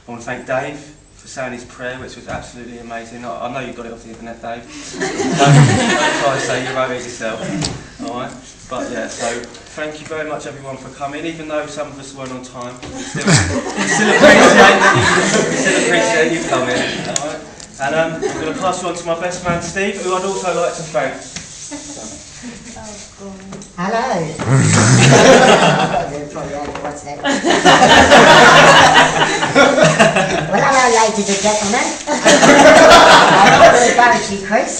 I want to thank Dave for saying his prayer, which was absolutely amazing. I know you got it off the internet, Dave. Don't try to say you wrote it yourself. Alright? But yeah, so thank you very much everyone for coming, even though some of us weren't on time. We still appreciate you coming. Alright? And I'm going to pass you on to my best man Steve, who I'd also like to thank. Hello. Well, hello, ladies and gentlemen. I'm not going to embarrass you, Chris.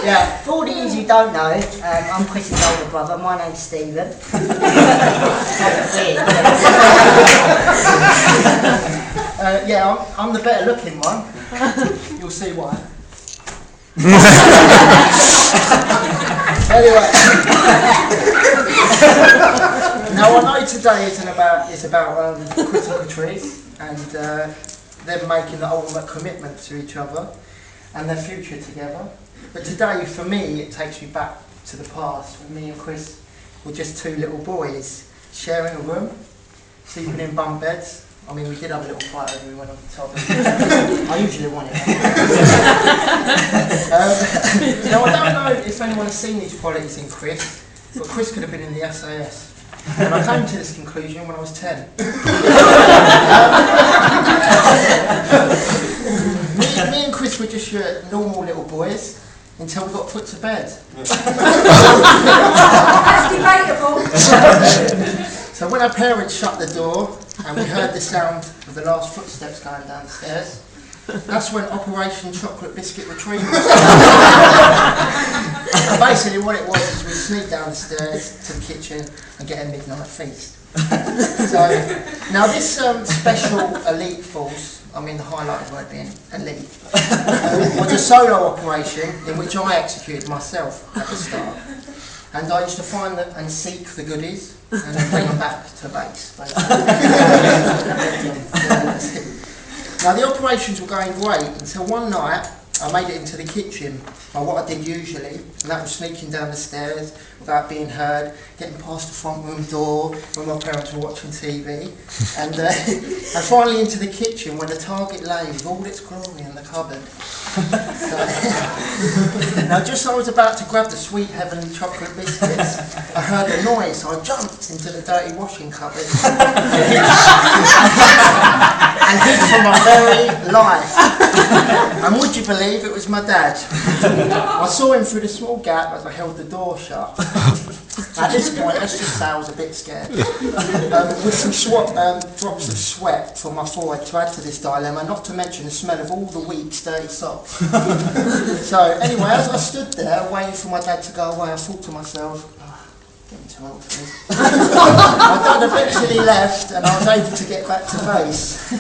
Yeah, for all the you who don't know, I'm Chris's older brother. My name's Stephen. Yeah, I'm the better looking one. You'll see why. Anyway, now I know today it's about Chris and Catreece and them making the ultimate commitment to each other and their future together. But today, for me, it takes me back to the past when me and Chris were just two little boys sharing a room, sleeping in bunk beds. I mean, we did have a little fight when we went on the top. I usually won it. Now, I don't know if anyone has seen these qualities in Chris, but Chris could have been in the SAS. And I came to this conclusion when I was 10. Me and Chris were just your normal little boys until we got put to bed. That's debatable. So when our parents shut the door and we heard the sound of the last footsteps going downstairs, that's when Operation Chocolate Biscuit Retrieval started. And basically what it was is we'd sneak down the stairs to the kitchen and get a midnight feast. So now this special elite force, I mean the highlighted word being elite, was a solo operation in which I executed myself at the start. And I used to find them and seek the goodies and then bring them back to base. Now the operations were going great until one night I made it into the kitchen by what I did usually, and that was sneaking down the stairs without being heard, getting past the front room door when my parents were watching TV, and finally into the kitchen when the target lay with all its glory in the cupboard. Now just as I was about to grab the sweet heavenly chocolate biscuits, I heard a noise, so I jumped into the dirty washing cupboard and hid for my very life. And would you believe it was my dad? I saw him through the small gap as I held the door shut. At this point, let's just say I was a bit scared. With some drops of sweat from my forehead to add to this dilemma, not to mention the smell of all the week's dirty socks. So anyway, as I stood there waiting for my dad to go away, I thought to myself, getting too old for this. My dad eventually left and I was able to get back to base.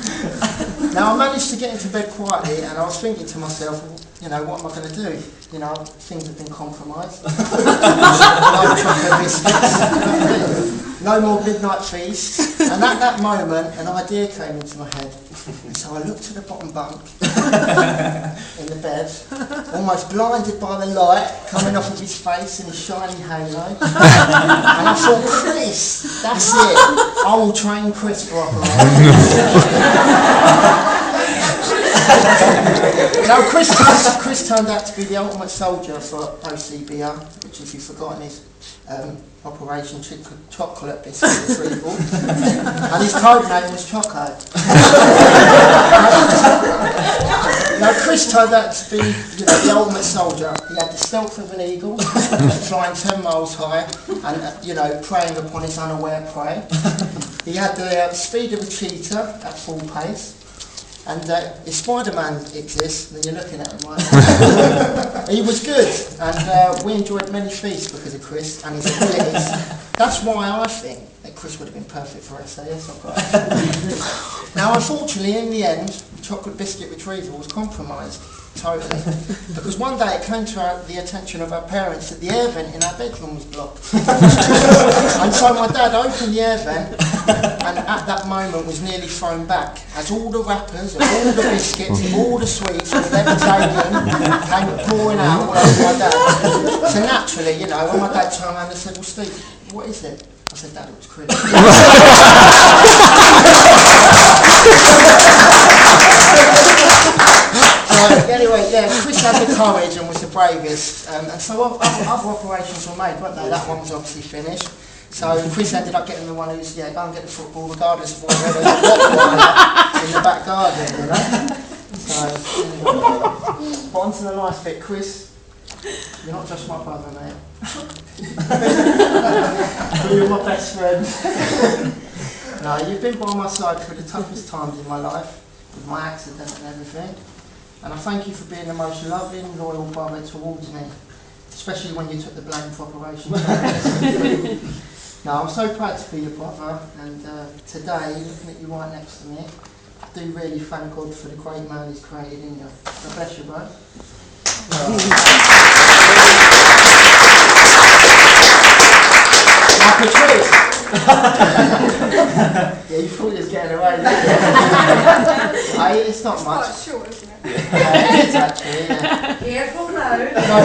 Now I managed to get into bed quietly and I was thinking to myself, you know, what am I going to do? You know, things have been compromised. No chocolate biscuits, no more midnight feast. And at that moment, an idea came into my head. And so I looked at the bottom bunk in the bed, almost blinded by the light coming off of his face in his shiny halo. And I thought, Chris, that's it. I will train Chris for operation. Now, Chris turned out to be the ultimate soldier for OCBR, which, if you've forgotten, is Operation Chocolate Biscuit Retrieval, and his code name was Choco. Now, Chris turned out to be, you know, the ultimate soldier. He had the stealth of an eagle, flying 10 miles high, and you know, preying upon his unaware prey. He had the speed of a cheetah at full pace. And if Spider-Man exists, then you're looking at him right now. He was good, and we enjoyed many feasts because of Chris and his abilities. That's why I think that Chris would have been perfect for SAS operation. Now, unfortunately, in the end, Chocolate Biscuit Retrieval was compromised. Totally. Because one day it came to the attention of our parents that the air vent in our bedroom was blocked. And so my dad opened the air vent and at that moment was nearly thrown back as all the wrappers of all the biscuits of all the sweets that were ever taken came pouring out all over my dad. So naturally, you know, when my dad turned around and said, well, Steve, what is it? I said, Dad, it was Chris. had the courage and was the bravest, and so other operations were made, weren't they? That one was obviously finished. So Chris ended up getting the one who's, go and get the football regardless of whether there's a block in the back garden, you know? So, anyway. But on to the nice bit, Chris, you're not just my brother, mate. You're my best friend. No, you've been by my side through the toughest times in my life, with my accident and everything. And I thank you for being the most loving, loyal brother towards me, especially when you took the blame for Operation Catreece. No, I'm so proud to be your brother, and today, looking at you right next to me, I do really thank God for the great man He's created in you. So bless you, bro. Now, Catreece. Yeah, you thought you was getting away, didn't you? It's not much. Quite short, isn't it? Yeah, it is actually, yeah. Careful now. No,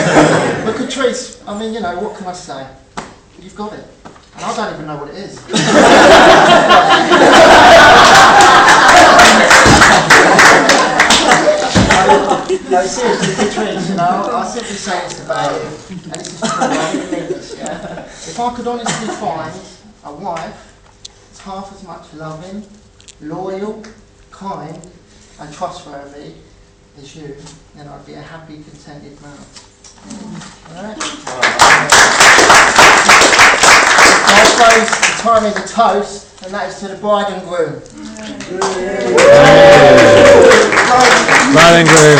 but Catreece, I mean, you know, what can I say? You've got it. And I don't even know what it is. No, seriously, Catreece, you know, I simply say it's about you. And this is true, I really mean this, yeah? If I could honestly find a wife that's half as much loving, loyal, kind, and trustworthy as you, then I'd be a happy, contented man. Alright? I suppose the time of the toast, and that is to the bride and groom. Bride and groom.